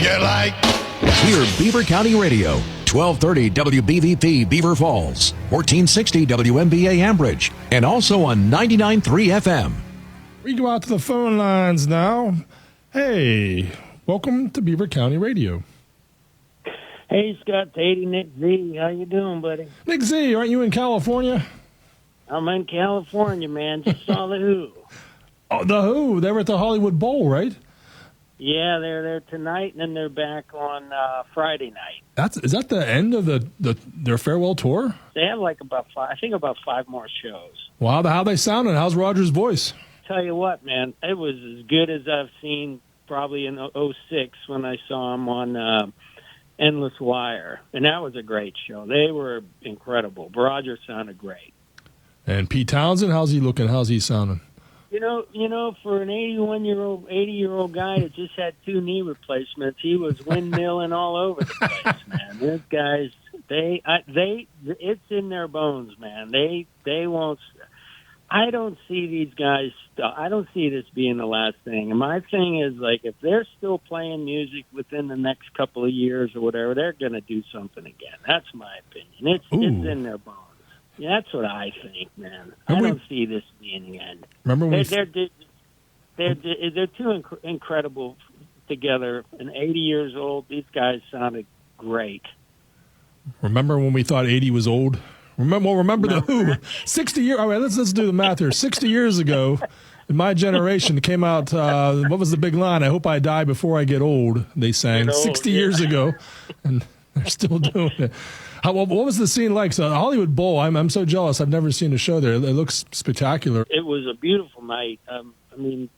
Shake it like. Hear Beaver County Radio, 1230 WBVP Beaver Falls, 1460 WMBA Ambridge, and also on 99.3 FM. We go out to the phone lines now. Hey, welcome to Beaver County Radio. Hey, Scott, Tady, Nick Z. How you doing, buddy? Nick Z, aren't you in California? I'm in California, man. Just saw the Who. Oh, the Who. They were at the Hollywood Bowl, right? Yeah, they're there tonight, and then they're back on Friday night. Is that the end of their farewell tour? They have like about five more shows. Wow, how they sounding? How's Roger's voice? Tell you what, man, it was as good as I've seen probably in '06 when I saw him on Endless Wire, and that was a great show. They were incredible. Roger sounded great. And Pete Townsend, how's he looking? How's he sounding? You know, for an 80-year-old guy that just had 2 knee replacements, he was windmilling all over the place, man. These guys, it's in their bones, man. They won't. I don't see these guys. I don't see this being the last thing. And my thing is, like, if they're still playing music within the next couple of years or whatever, they're going to do something again. That's my opinion. It's in their bones. Yeah, that's what I think, man. I don't see this being the end. Remember when they're too incredible together. And 80 years old, these guys sounded great. Remember when we thought 80 was old? Remember the Who. 60 years. All right, let's do the math here. 60 years ago, in my generation, it came out. What was the big line? I hope I die before I get old. They sang 60 years ago, and they're still doing it. What was the scene like? So, the Hollywood Bowl. I'm so jealous. I've never seen a show there. It looks spectacular. It was a beautiful night. I mean,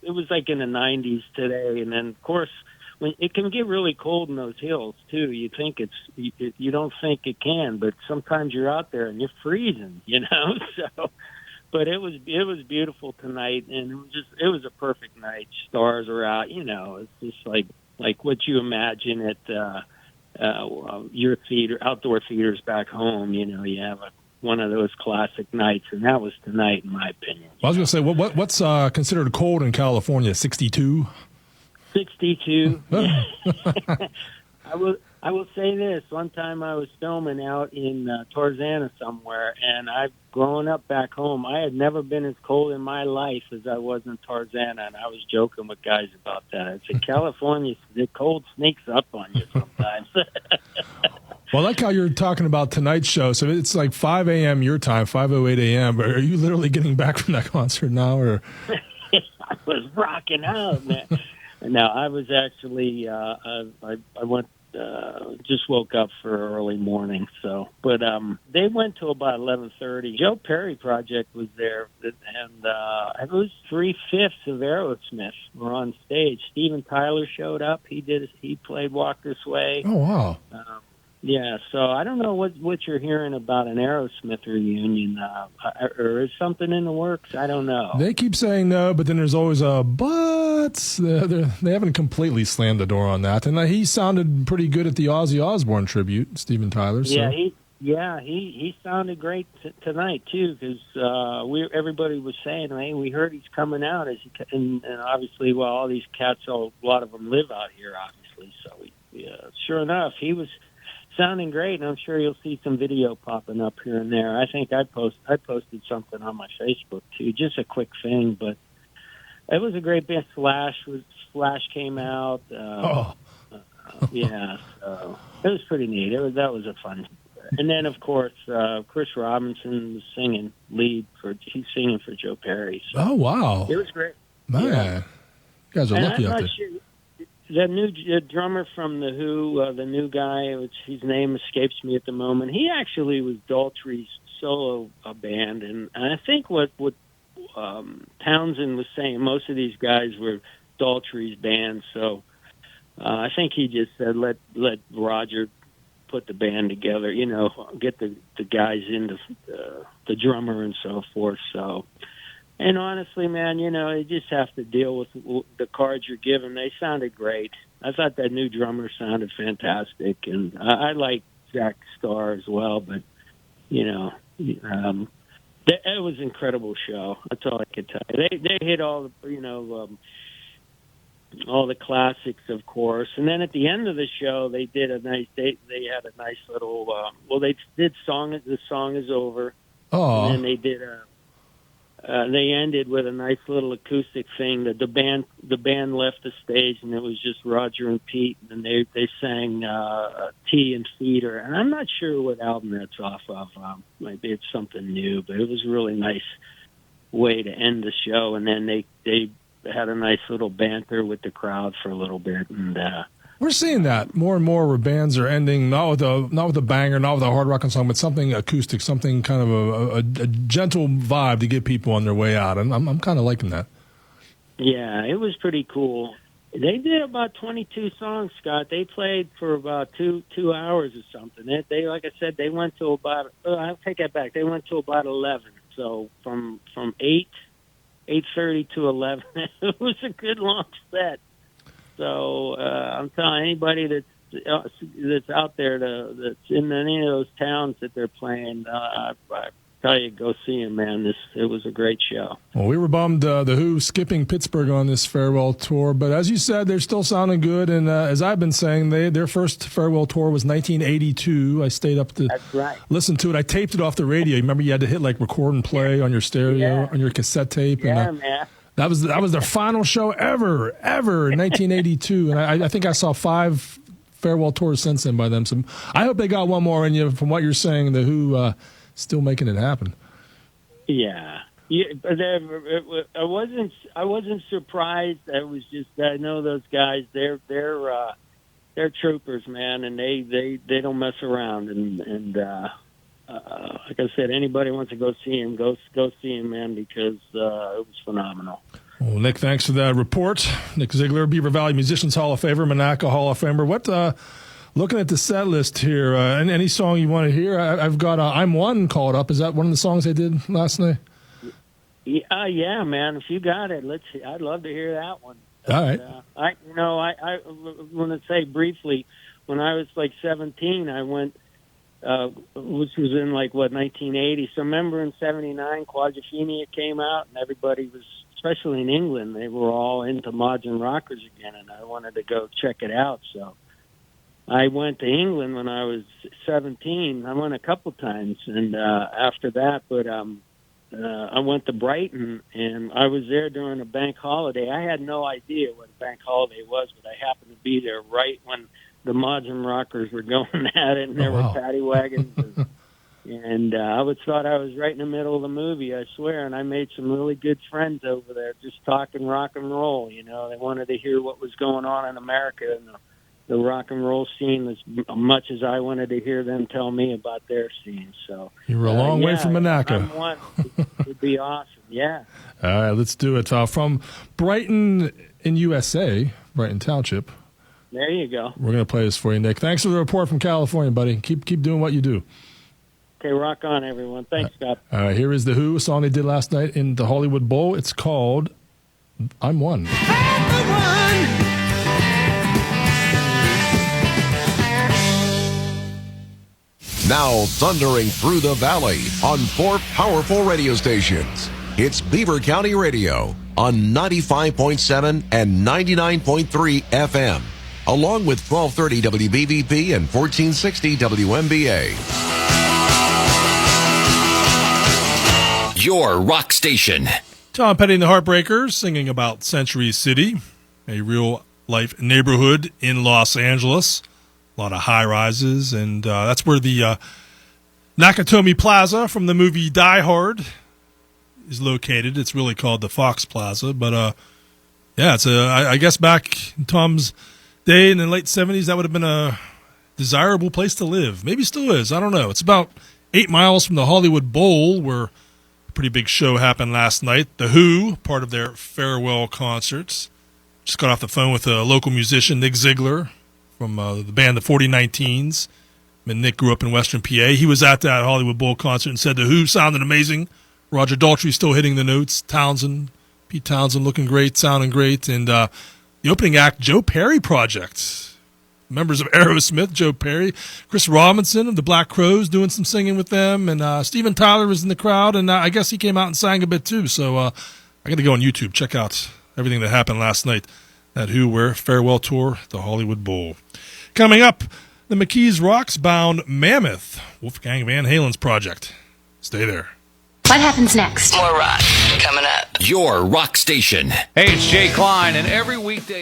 it was like in the 90s today, and then of course, when it can get really cold in those hills too. You think you don't think it can, but sometimes you're out there and you're freezing, you know. So, but it was beautiful tonight, and it was a perfect night. Stars are out, you know. It's just like what you imagine at your theater, outdoor theaters back home. You know, you have one of those classic nights, and that was tonight, in my opinion. Well, I was going to say, what's considered cold in California? 62. 62. I will say this. One time I was filming out in Tarzana somewhere, and growing up back home, I had never been as cold in my life as I was in Tarzana, and I was joking with guys about that. I said, California, the cold sneaks up on you sometimes. Well, I like how you're talking about tonight's show. So it's like 5 a.m. your time, 5:08 a.m. Are you literally getting back from that concert now? Or I was rocking out, man. No, I was actually, I went, just woke up for early morning. So, but they went to about 11:30. Joe Perry Project was there, and it was 3/5 of Aerosmith were on stage. Steven Tyler showed up. He played Walk This Way. Oh, wow. Yeah, so I don't know what you're hearing about an Aerosmith reunion, or is something in the works? I don't know. They keep saying no, but then there's always a but. They haven't completely slammed the door on that. And he sounded pretty good at the Ozzy Osbourne tribute, Steven Tyler. So. Yeah, he sounded great tonight too, because everybody was saying, hey, we heard he's coming out, and obviously, well, all these cats, a lot of them live out here, obviously. So sure enough, he was sounding great, and I'm sure you'll see some video popping up here and there. I think I posted something on my Facebook too, just a quick thing, but it was a great band. Slash came out. Yeah, so it was pretty neat. That was a fun. And then of course Chris Robinson was singing he's singing for Joe Perry. So oh wow, it was great. Man, you guys are lucky out there. The new drummer from the Who, the new guy, his name escapes me at the moment. He actually was Daltrey's solo band, and I think what Townsend was saying, most of these guys were Daltrey's band. So I think he just said let Roger put the band together, you know, get the guys into the drummer and so forth. So. And honestly, man, you know, you just have to deal with the cards you're given. They sounded great. I thought that new drummer sounded fantastic, and I like Zach Starr as well. But you know, it was an incredible show. That's all I could tell you. They hit all the, you know, all the classics, of course. And then at the end of the show, they did a nice. They had a nice little. They did song. The song is over. Oh. And then they did a. They ended with a nice little acoustic thing. The band left the stage, and it was just Roger and Pete, and they sang Tea and Feeder. And I'm not sure what album that's off of. Maybe it's something new, but it was a really nice way to end the show. And then they had a nice little banter with the crowd for a little bit, and we're seeing that more and more where bands are ending not with a banger, not with a hard rocking song, but something acoustic, something kind of a gentle vibe to get people on their way out, and I'm kind of liking that. Yeah, it was pretty cool. They did about 22 songs, Scott. They played for about two hours or something. They like I said, they went to about. I'll take that back. They went to about 11. So from 8:30 to 11, it was a good long set. So I'm telling anybody that's out there that's in any of those towns that they're playing, I tell you, go see them, man. It was a great show. Well, we were bummed the Who skipping Pittsburgh on this farewell tour, but as you said, they're still sounding good. And as I've been saying, their first farewell tour was 1982. I stayed up to listen to it. I taped it off the radio. Remember, you had to hit like record and play on your stereo, on your cassette tape. Yeah, and, man. That was their final show ever in 1982, and I think I saw 5 farewell tours since then by them. So I hope they got one more in you. From what you're saying, the Who still making it happen. Yeah, but I wasn't surprised. I was just I know those guys. They're troopers, man, and they don't mess around. And like I said, anybody wants to go see him, go see him, man, because it was phenomenal. Well, Nick, thanks for that report. Nick Ziegler, Beaver Valley Musicians Hall of Famer, Monaco Hall of Famer. What, looking at the set list here, any song you want to hear? I've got I'm One called up. Is that one of the songs they did last night? Yeah, man. If you got it, I'd love to hear that one. All right. I want to say briefly, when I was like 17, I went. Which was in 1980. So remember in '79, Quadrophenia came out, and everybody was, especially in England, they were all into modern rockers again, and I wanted to go check it out. So I went to England when I was 17. I went a couple times, and after that, but I went to Brighton, and I was there during a bank holiday. I had no idea what a bank holiday was, but I happened to be there right when the modern rockers were going at it, and there were paddy wagons, and I thought I was right in the middle of the movie, I swear. And I made some really good friends over there, just talking rock and roll. You know, they wanted to hear what was going on in America and the rock and roll scene as much as I wanted to hear them tell me about their scene. So you were a long way from Monaco. It would be awesome. Yeah. All right, let's do it. From Brighton in USA, Brighton Township. There you go. We're going to play this for you, Nick. Thanks for the report from California, buddy. Keep doing what you do. Okay, rock on, everyone. Thanks, Scott. All right, here is The Who, a song they did last night in the Hollywood Bowl. It's called I'm One. I'm one. Now thundering through the valley on 4 powerful radio stations. It's Beaver County Radio on 95.7 and 99.3 FM, along with 1230 WBVP and 1460 WMBA. Your rock station. Tom Petty and the Heartbreakers singing about Century City, a real-life neighborhood in Los Angeles. A lot of high-rises, and that's where the Nakatomi Plaza from the movie Die Hard is located. It's really called the Fox Plaza, but yeah, it's I guess back in Tom's day in the late 70s, that would have been a desirable place to live. Maybe still is. I don't know. It's about 8 miles from the Hollywood Bowl, where a pretty big show happened last night. The Who, part of their farewell concerts. Just got off the phone with a local musician, Nick Ziegler, from the band the 4019s. And Nick grew up in Western PA. He was at that Hollywood Bowl concert and said the Who sounded amazing. Roger Daltrey still hitting the notes. Pete Townsend looking great, sounding great. And the opening act, Joe Perry Project. Members of Aerosmith, Joe Perry. Chris Robinson of the Black Crowes doing some singing with them. And Steven Tyler was in the crowd. And I guess he came out and sang a bit too. So I got to go on YouTube, check out everything that happened last night that Who Wear farewell tour, the Hollywood Bowl. Coming up, the McKees Rocks-bound Mammoth, Wolfgang Van Halen's project. Stay there. What happens next? More rock coming up. Your rock station. Hey, it's Jay Klein, and every weekday